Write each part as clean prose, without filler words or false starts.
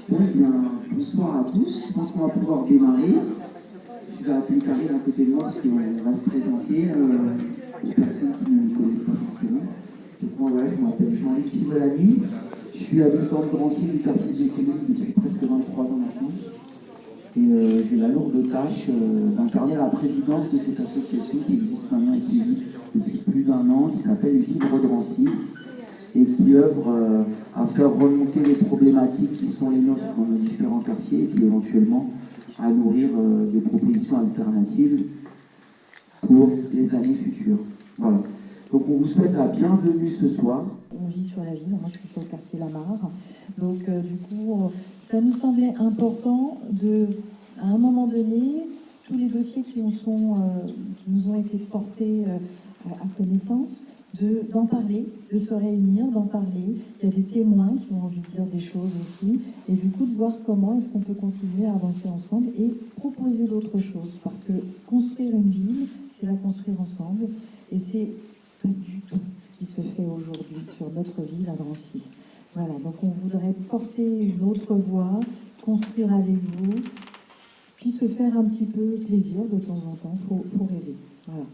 Bon, eh bien, bonsoir à tous. Je pense qu'on va pouvoir démarrer. Je vais appeler Karine à côté de moi parce qu'on va se présenter aux personnes qui ne me connaissent pas forcément. Donc moi, voilà, je m'appelle Jean-Luc Sivolanui. Je suis habitant de Drancy, du quartier de l'économie depuis presque 23 ans maintenant. Et j'ai la lourde tâche d'incarner la présidence de cette association qui existe maintenant et qui vit depuis plus d'1 an, qui s'appelle Vivre Drancy, et qui œuvre à faire remonter les problématiques qui sont les nôtres dans nos différents quartiers, et puis éventuellement à nourrir des propositions alternatives pour les années futures. Voilà. Donc on vous souhaite la bienvenue ce soir. On vit sur la ville, moi je suis sur le quartier Lamarre, donc du coup ça nous semblait important à un moment donné, tous les dossiers qui nous ont été portés à connaissance, d'en parler, de se réunir, d'en parler. Il y a des témoins qui ont envie de dire des choses aussi, et du coup de voir comment est-ce qu'on peut continuer à avancer ensemble et proposer d'autres choses, parce que construire une ville, c'est la construire ensemble, et c'est pas du tout ce qui se fait aujourd'hui sur notre ville à Drancy. Voilà, donc on voudrait porter une autre voie, construire avec vous, puis se faire un petit peu plaisir de temps en temps, faut rêver. Voilà.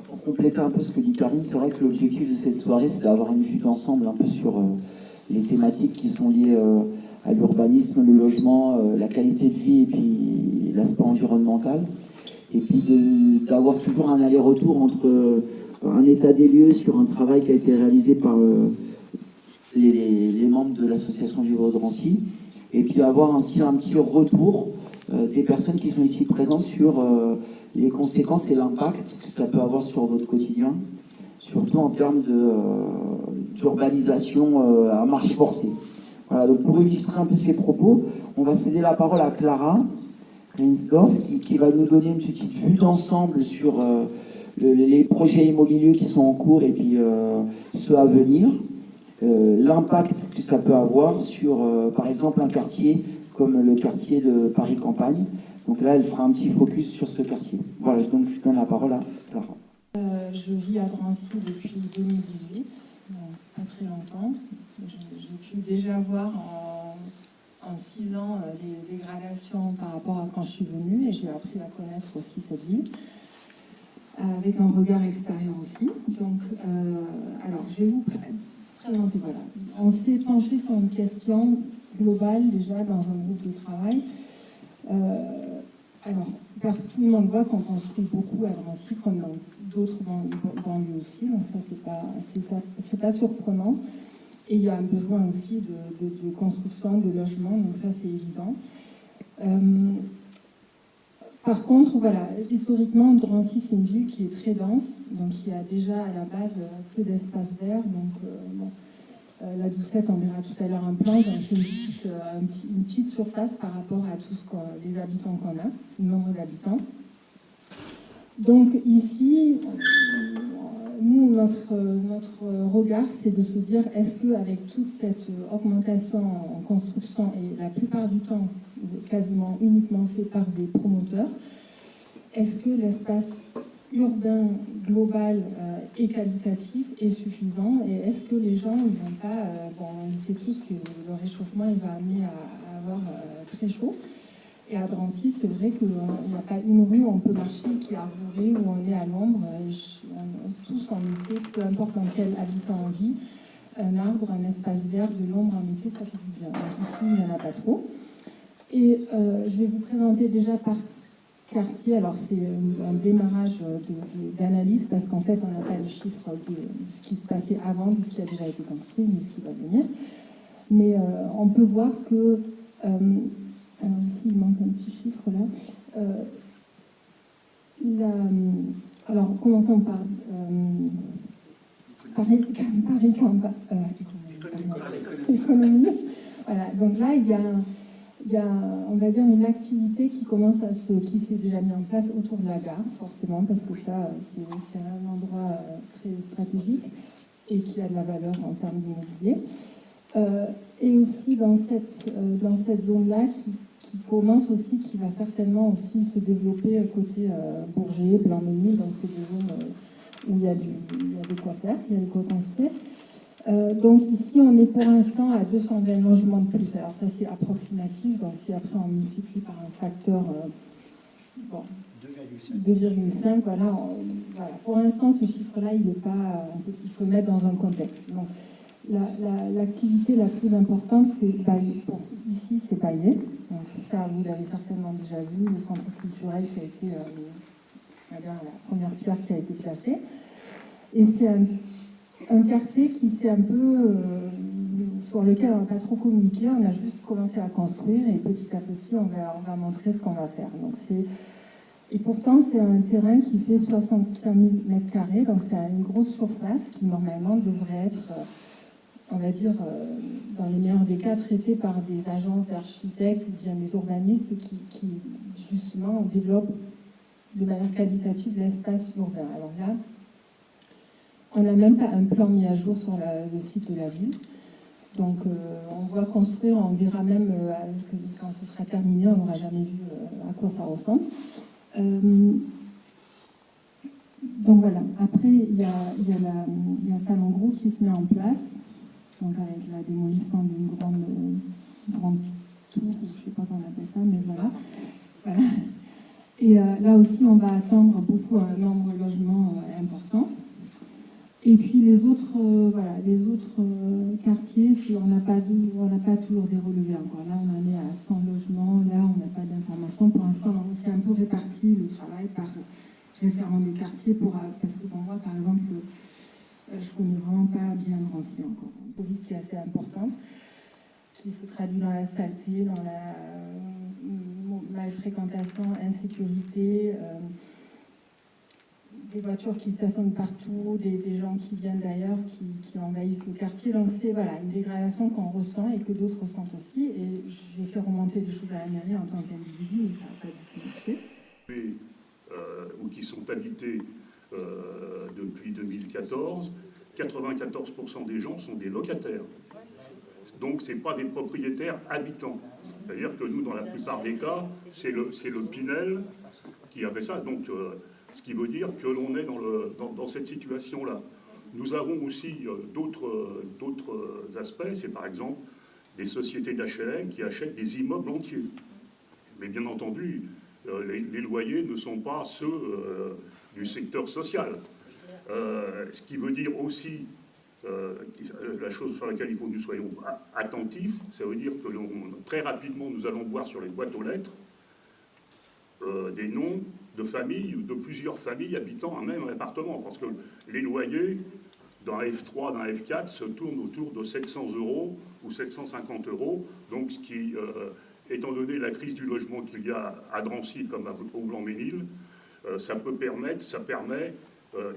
Pour compléter un peu ce que dit Karine, c'est vrai que l'objectif de cette soirée, c'est d'avoir une vue d'ensemble un peu sur les thématiques qui sont liées à l'urbanisme, le logement, la qualité de vie et puis l'aspect environnemental. Et puis d'avoir toujours un aller-retour entre un état des lieux sur un travail qui a été réalisé par les membres de l'association Vivre Drancy, et puis avoir aussi un petit retour des personnes qui sont ici présentes sur les conséquences et l'impact que ça peut avoir sur votre quotidien, surtout en termes d'urbanisation à marche forcée. Voilà, donc pour illustrer un peu ces propos, on va céder la parole à Clara Reinsdorf qui va nous donner une petite vue d'ensemble sur les projets immobiliers qui sont en cours et puis ceux à venir, l'impact que ça peut avoir sur, par exemple, un quartier comme le quartier de Paris-Campagne. Donc là, elle fera un petit focus sur ce quartier. Voilà, donc je donne la parole à Clara. Je vis à Drancy depuis 2018, pas très longtemps. J'ai pu déjà voir en 6 ans des dégradations par rapport à quand je suis venue, et j'ai appris à connaître aussi cette ville avec un regard extérieur aussi. Donc, alors, je vais vous présenter. Voilà. On s'est penché sur une question globale déjà dans un groupe de travail. Alors, parce que tout le monde voit qu'on construit beaucoup à Drancy, comme dans d'autres banlieues aussi, donc ça, c'est pas surprenant. Et il y a un besoin aussi de construction, de logement, donc ça c'est évident. Par contre, voilà, historiquement, Drancy c'est une ville qui est très dense, donc il y a déjà à la base peu d'espace vert, donc la Doucette, on verra tout à l'heure un plan, donc c'est une petite surface par rapport à tous les habitants qu'on a, le nombre d'habitants. Donc ici, nous, notre regard, c'est de se dire, est-ce qu'avec toute cette augmentation en construction, et la plupart du temps quasiment uniquement fait par des promoteurs, est-ce que l'espace urbain global et qualitatif est suffisant, et est-ce que les gens, ils vont pas... on sait tous que le réchauffement, il va amener à avoir très chaud. Et à Drancy, c'est vrai qu'il n'y a pas une rue où on peut marcher qui est arborée, où on est à l'ombre. Tous, on le sait, peu importe dans quel habitant on vit, un arbre, un espace vert, de l'ombre en été, ça fait du bien. Donc ici, il n'y en a pas trop. Et je vais vous présenter déjà par quartier. Alors c'est un démarrage d'analyse, parce qu'en fait, on n'a pas les chiffres de ce qui se passait avant, de ce qui a déjà été construit, ni ce qui va venir. Mais on peut voir que... alors ici, il manque un petit chiffre là. Alors, commençons par économie. Voilà, donc là, il y a, on va dire, une activité qui qui s'est déjà mise en place autour de la gare, forcément, parce que ça, c'est un endroit très stratégique et qui a de la valeur en termes d'immobilier. Et aussi dans cette zone-là qui commence aussi, qui va certainement aussi se développer côté Bourget, Blanc-Ménil, donc c'est des zones où il y a de quoi faire, il y a de quoi construire. Donc ici, on est pour l'instant à 220 logements de plus. Alors ça, c'est approximatif. Donc si après on multiplie par un facteur 2,5, voilà, voilà. Pour l'instant, ce chiffre-là, il est pas. Il faut le mettre dans un contexte. Donc l'activité la plus importante, c'est ici, c'est Baillet. Donc ça, vous l'avez certainement déjà vu, le centre culturel qui a été la première pierre qui a été placée. Et c'est un quartier qui c'est un peu sur lequel on n'a pas trop communiqué, on a juste commencé à construire et petit à petit on va montrer ce qu'on va faire. Donc et pourtant c'est un terrain qui fait 65 000 mètres carrés, donc c'est une grosse surface qui normalement devrait être, on va dire, dans les meilleurs des cas, traitée par des agences d'architectes ou bien des urbanistes qui justement développent de manière qualitative l'espace urbain. Alors là, on n'a même pas un plan mis à jour sur le site de la ville. Donc on va construire, on verra même quand ce sera terminé, on n'aura jamais vu à quoi ça ressemble. Donc voilà, après il y a un salon gros qui se met en place, donc avec la démolition d'une grande tour, je ne sais pas comment on appelle ça, mais voilà. Et là aussi on va attendre beaucoup un nombre de logements important. Et puis les autres quartiers, on n'a pas toujours des relevés encore. Là, on en est à 100 logements. Là, on n'a pas d'informations. Pour l'instant, c'est un peu réparti le travail par référent des quartiers parce que pour moi, par exemple, je connais vraiment pas bien Drancy encore. Une Covid qui est assez importante, qui se traduit dans la saleté, dans la malfréquentation, insécurité. Des voitures qui stationnent partout, des gens qui viennent d'ailleurs, qui envahissent le quartier. Donc c'est une dégradation qu'on ressent et que d'autres ressentent aussi. Et j'ai fait remonter des choses à la mairie en tant qu'individu, mais ça n'a pas du tout marché. Ou qui sont habités depuis 2014, 94% des gens sont des locataires. Donc ce n'est pas des propriétaires habitants. C'est-à-dire que nous, dans la plupart des cas, c'est le Pinel qui a fait ça. Donc ce qui veut dire que l'on est dans cette situation-là. Nous avons aussi d'autres aspects, c'est par exemple des sociétés d'HLM qui achètent des immeubles entiers. Mais bien entendu, les loyers ne sont pas ceux du secteur social. Ce qui veut dire aussi, la chose sur laquelle il faut que nous soyons attentifs, ça veut dire que très rapidement nous allons voir sur les boîtes aux lettres des noms de familles, de plusieurs familles habitant un même appartement, parce que les loyers dans F3, dans F4 se tournent autour de 700 € ou 750 €, donc ce qui, étant donné la crise du logement qu'il y a à Drancy comme au Blanc-Ménil, ça permet,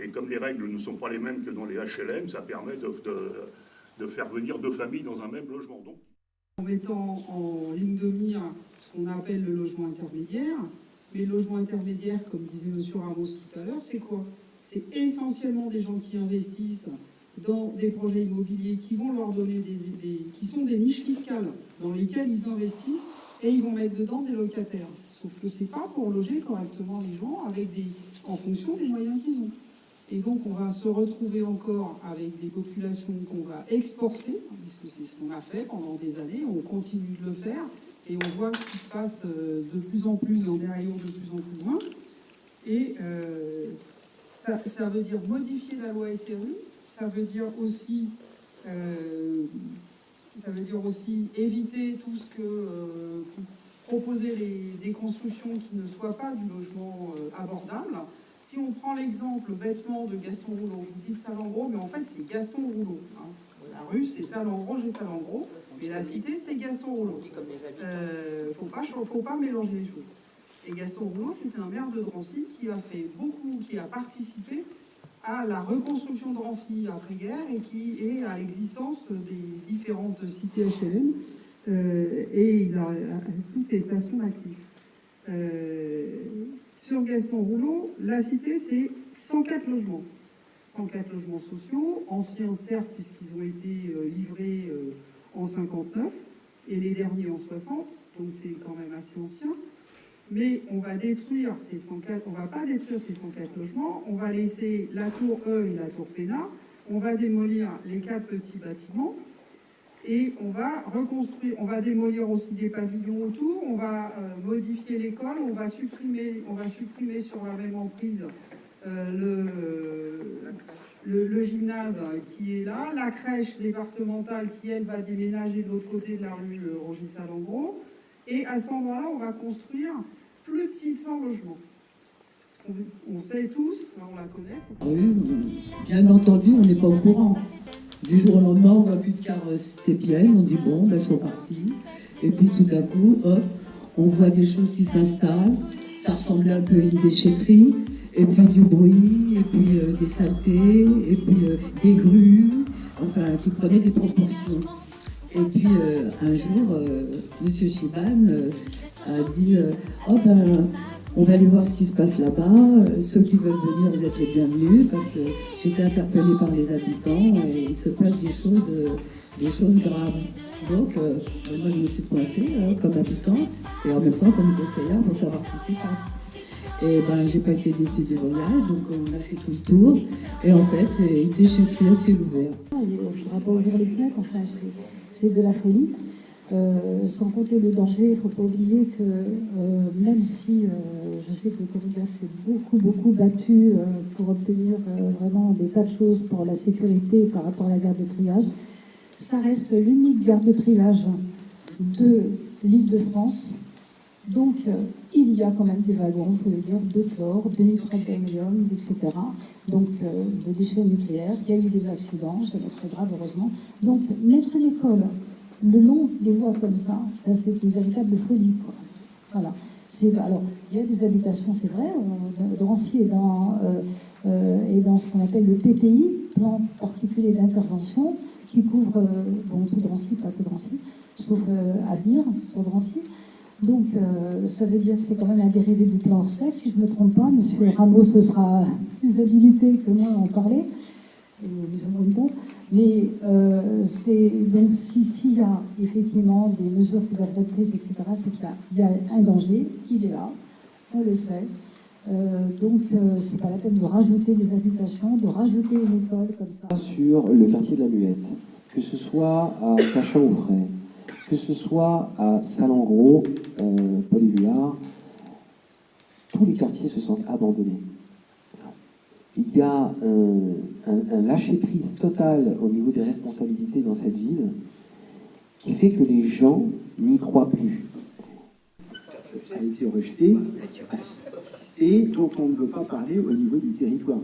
et comme les règles ne sont pas les mêmes que dans les HLM, ça permet de faire venir deux familles dans un même logement. Donc, en mettant en ligne de mire ce qu'on appelle le logement intermédiaire. Mais le logement intermédiaire, comme disait M. Ramos tout à l'heure, c'est quoi? C'est essentiellement des gens qui investissent dans des projets immobiliers qui vont leur donner qui sont des niches fiscales dans lesquelles ils investissent et ils vont mettre dedans des locataires. Sauf que c'est pas pour loger correctement les gens en fonction des moyens qu'ils ont. Et donc on va se retrouver encore avec des populations qu'on va exporter, puisque c'est ce qu'on a fait pendant des années, on continue de le faire. Et on voit ce qui se passe de plus en plus dans des rayons de plus en plus loin. Et ça veut dire modifier la loi SRU, ça veut dire aussi éviter tout ce que proposer des constructions qui ne soient pas du logement abordable. Si on prend l'exemple bêtement de Gaston Rouleau, vous dites Salengro, mais en fait c'est Gaston Rouleau. Hein. La rue c'est Salengro, j'ai Salengro. Mais la cité, c'est Gaston Rouleau. Faut pas mélanger les choses. Et Gaston Rouleau, c'était un maire de Drancy qui a participé à la reconstruction de Drancy après-guerre et à l'existence des différentes cités HLM. Et il a tout est à son actif. Sur Gaston Rouleau, la cité, c'est 104 logements. 104 logements sociaux, anciens certes, puisqu'ils ont été livrés en 59 et les derniers en 60, donc c'est quand même assez ancien. Mais on va détruire on va pas détruire ces 104 logements, on va laisser la tour E et la tour Pénat, on va démolir les 4 petits bâtiments et on va reconstruire, on va démolir aussi des pavillons autour, on va modifier l'école, on va supprimer sur la même emprise le gymnase qui est là, la crèche départementale qui, elle, va déménager de l'autre côté de la rue Roger Salengro. Et à cet endroit-là, on va construire plus de 600 logements. On sait tous, on la connaît. Oui, bien entendu, on n'est pas au courant. Du jour au lendemain, on voit plus de cars TPM, on dit bon, ben, ils sont partis. Et puis tout à coup, hop, on voit des choses qui s'installent. Ça ressemblait un peu à une déchetterie. Et puis du bruit, et puis des saletés, et puis des grues, enfin, qui prenaient des proportions. Et puis un jour, M. Chiban a dit oh ben, on va aller voir ce qui se passe là-bas. Ceux qui veulent venir, vous êtes les bienvenus, parce que j'étais interpellée par les habitants et il se passe des choses graves. Donc, moi, je me suis pointée comme habitante et en même temps comme conseillère pour savoir ce qui s'y passe. Et ben, j'ai pas été déçue du voyage, donc on a fait tout le tour. Et en fait, c'est une déchetterie à ciel ouvert. Il ne faudra pas ouvrir les fenêtres, enfin, c'est de la folie. Sans compter le danger, il ne faut pas oublier que même si je sais que le corridor s'est beaucoup battu pour obtenir vraiment des tas de choses pour la sécurité par rapport à la gare de triage, ça reste l'unique gare de triage de l'Île-de-France. Donc, il y a quand même des wagons, il faut le dire, de chlore, de nitrate d'ammonium, etc. Donc, de déchets nucléaires. Il y a eu des accidents, c'est pas très grave, heureusement. Donc, mettre une école le long des voies comme ça, c'est une véritable folie, quoi. Voilà. Alors, il y a des habitations, c'est vrai. Drancy est dans ce qu'on appelle le PPI, plan particulier d'intervention, qui couvre, tout Drancy, pas que Drancy, sauf Avenir, sur Drancy. Donc, ça veut dire que c'est quand même un dérivé du plan Orsec, si je ne me trompe pas. Monsieur Rameau, ce sera plus habilité que moi à en parler. Mais donc, s'il y a effectivement des mesures qui doivent être prises, etc., c'est qu'il y a un danger, il est là, on le sait. Donc, c'est pas la peine de rajouter des habitations, de rajouter une école comme ça. Sur le quartier de la Muette, que ce soit à Cachin-Auvray, que ce soit à Salengro, Paul-Éluard, tous les quartiers se sentent abandonnés. Il y a un lâcher-prise total au niveau des responsabilités dans cette ville qui fait que les gens n'y croient plus. A été rejeté et dont on ne veut pas parler au niveau du territoire.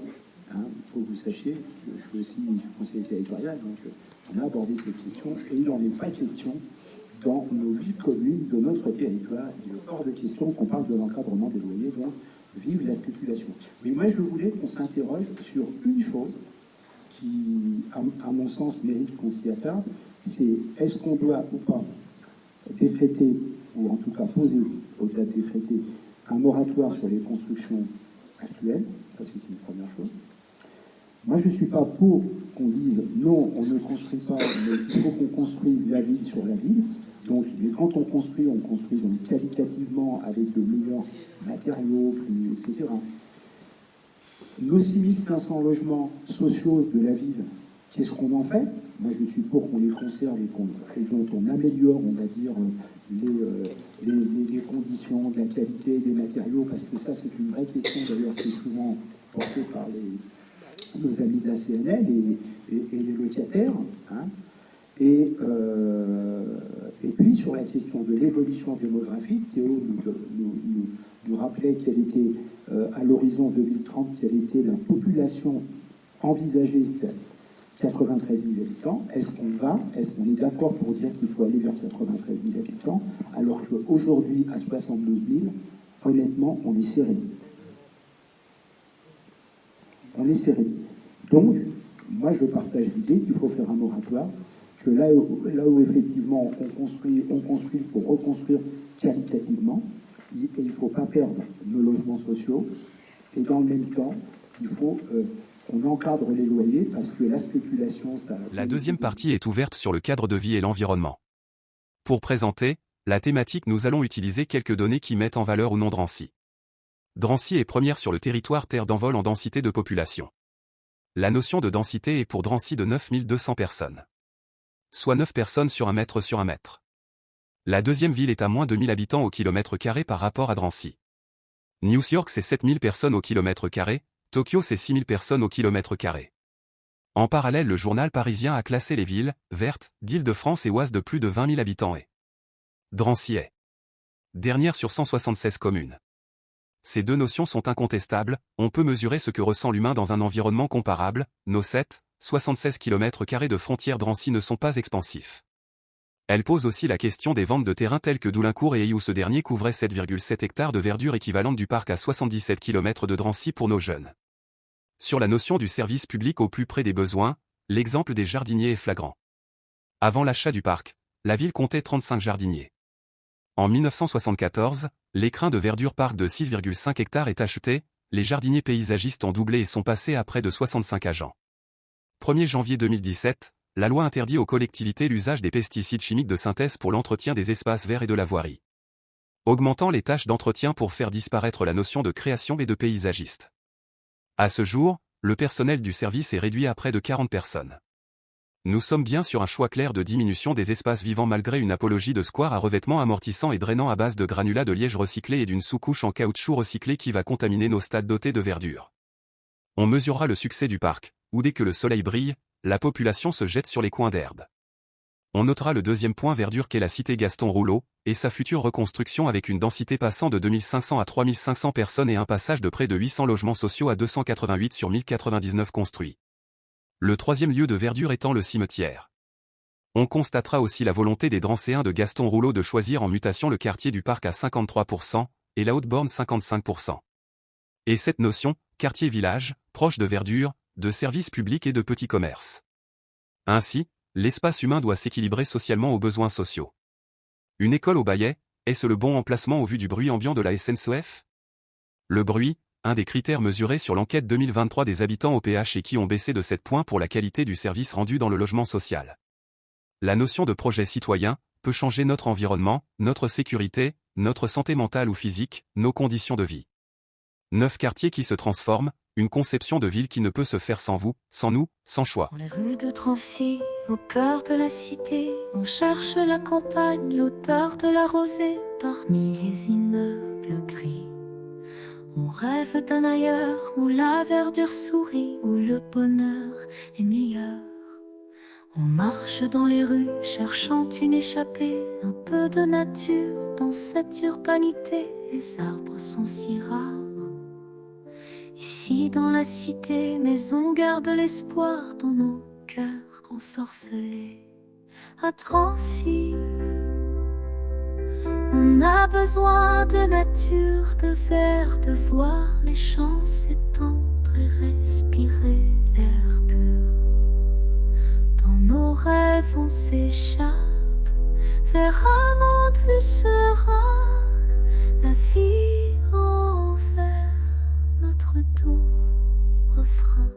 Il faut que vous sachiez que je suis aussi conseiller territorial, donc on a abordé cette question et il n'en est pas question dans nos 8 communes de notre territoire. Il est hors de question qu'on parle de l'encadrement des loyers, donc vive la spéculation. Mais moi, je voulais qu'on s'interroge sur une chose qui, à mon sens, mérite qu'on s'y attarde, c'est est-ce qu'on doit ou pas décréter, ou en tout cas poser, au-delà de décréter, un moratoire sur les constructions actuelles. Ça, c'est une première chose. Moi, je ne suis pas pour qu'on dise non, on ne construit pas, mais il faut qu'on construise la ville sur la ville. Donc, quand on construit donc qualitativement avec de meilleurs matériaux, etc. Nos 6500 logements sociaux de la ville, qu'est-ce qu'on en fait? Moi, je suis pour qu'on les conserve et dont on améliore, on va dire, les conditions, de la qualité des matériaux, parce que ça, c'est une vraie question, d'ailleurs, qui est souvent portée par nos amis de la CNL et les locataires. Et puis, sur la question de l'évolution démographique, Théo nous rappelait quelle était, à l'horizon 2030, quelle était la population envisagée, c'était 93 000 habitants. Est-ce qu'on est d'accord pour dire qu'il faut aller vers 93 000 habitants, alors qu'aujourd'hui, à 72 000, honnêtement, on est serré. On est serré. Donc, moi, je partage l'idée qu'il faut faire un moratoire, que là où effectivement on construit pour reconstruire qualitativement, et il ne faut pas perdre nos logements sociaux, et dans le même temps, il faut qu'on encadre les loyers, parce que la spéculation, ça... La deuxième partie est ouverte sur le cadre de vie et l'environnement. Pour présenter la thématique, nous allons utiliser quelques données qui mettent en valeur ou non Drancy. Drancy est première sur le territoire terre d'envol en densité de population. La notion de densité est pour Drancy de 9200 personnes. Soit 9 personnes sur 1 mètre sur 1 mètre. La deuxième ville est à moins de 1000 habitants au kilomètre carré par rapport à Drancy. New York c'est 7000 personnes au kilomètre carré, Tokyo c'est 6000 personnes au kilomètre carré. En parallèle, le journal parisien a classé les villes vertes d'Île-de-France et Oise de plus de 20 000 habitants et Drancy est dernière sur 176 communes. Ces deux notions sont incontestables, on peut mesurer ce que ressent l'humain dans un environnement comparable, nos 76 km² de frontières Drancy ne sont pas expansifs. Elle pose aussi la question des ventes de terrains tels que Doulaincourt et Ailly où ce dernier couvrait 7,7 hectares de verdure équivalente du parc à 77 km de Drancy pour nos jeunes. Sur la notion du service public au plus près des besoins, l'exemple des jardiniers est flagrant. Avant l'achat du parc, la ville comptait 35 jardiniers. En 1974, l'écrin de verdure parc de 6,5 hectares est acheté, les jardiniers paysagistes ont doublé et sont passés à près de 65 agents. 1er janvier 2017, la loi interdit aux collectivités l'usage des pesticides chimiques de synthèse pour l'entretien des espaces verts et de la voirie, augmentant les tâches d'entretien pour faire disparaître la notion de création et de paysagiste. À ce jour, le personnel du service est réduit à près de 40 personnes. Nous sommes bien sur un choix clair de diminution des espaces vivants malgré une apologie de square à revêtement amortissant et drainant à base de granulats de liège recyclé et d'une sous-couche en caoutchouc recyclé qui va contaminer nos stades dotés de verdure. On mesurera le succès du parc, où dès que le soleil brille, la population se jette sur les coins d'herbe. On notera le deuxième point verdure qu'est la cité Gaston Rouleau, et sa future reconstruction avec une densité passant de 2500 à 3500 personnes et un passage de près de 800 logements sociaux à 288 sur 1099 construits. Le troisième lieu de verdure étant le cimetière. On constatera aussi la volonté des Drancéens de Gaston Rouleau de choisir en mutation le quartier du parc à 53% et la Haute-Borne 55%. Et cette notion, quartier-village, proche de verdure, de services publics et de petits commerces. Ainsi, l'espace humain doit s'équilibrer socialement aux besoins sociaux. Une école au Bayet, est-ce le bon emplacement au vu du bruit ambiant de la SNCF? Le bruit, un des critères mesurés sur l'enquête 2023 des habitants au PH et qui ont baissé de 7 points pour la qualité du service rendu dans le logement social. La notion de projet citoyen peut changer notre environnement, notre sécurité, notre santé mentale ou physique, nos conditions de vie. 9 quartiers qui se transforment, une conception de ville qui ne peut se faire sans vous, sans nous, sans choix. Dans les rues de Drancy, au cœur de la cité, on cherche la campagne, l'odeur de la rosée, parmi les immeubles gris. On rêve d'un ailleurs où la verdure sourit, où le bonheur est meilleur. On marche dans les rues cherchant une échappée, un peu de nature dans cette urbanité. Les arbres sont si rares ici dans la cité, mais on garde l'espoir dans nos cœurs ensorcelés. À Drancy, on a besoin de nature, de verre, de voir les champs s'étendre et respirer l'air pur. Dans nos rêves on s'échappe vers un monde plus serein, la vie envers notre doux refrain.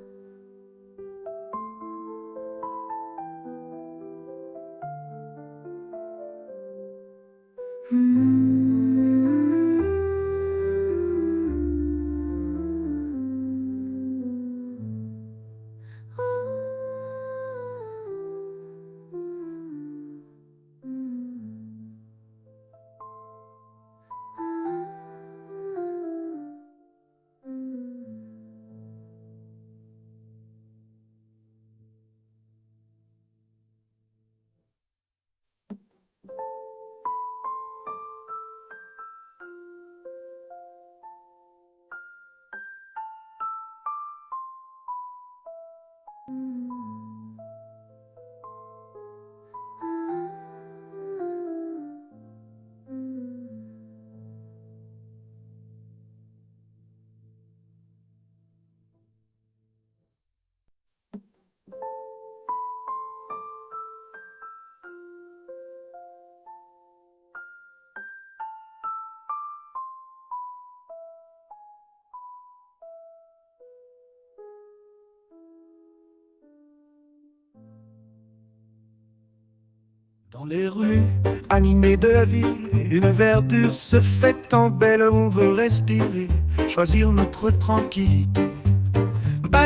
Dans les rues animées de la ville, une verdure se fait en belle, on veut respirer, choisir notre tranquillité.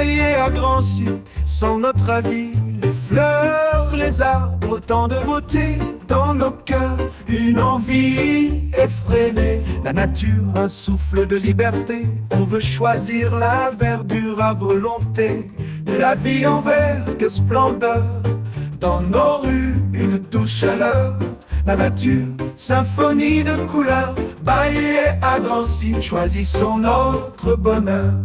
Baillé à Drancy, sans notre avis, les fleurs, les arbres, tant de beauté dans nos cœurs, une envie effrénée, la nature, un souffle de liberté, on veut choisir la verdure à volonté, la vie en vert, que splendeur, dans nos rues, une douce chaleur, la nature, symphonie de couleurs, Baillé à Drancy, choisissons notre bonheur.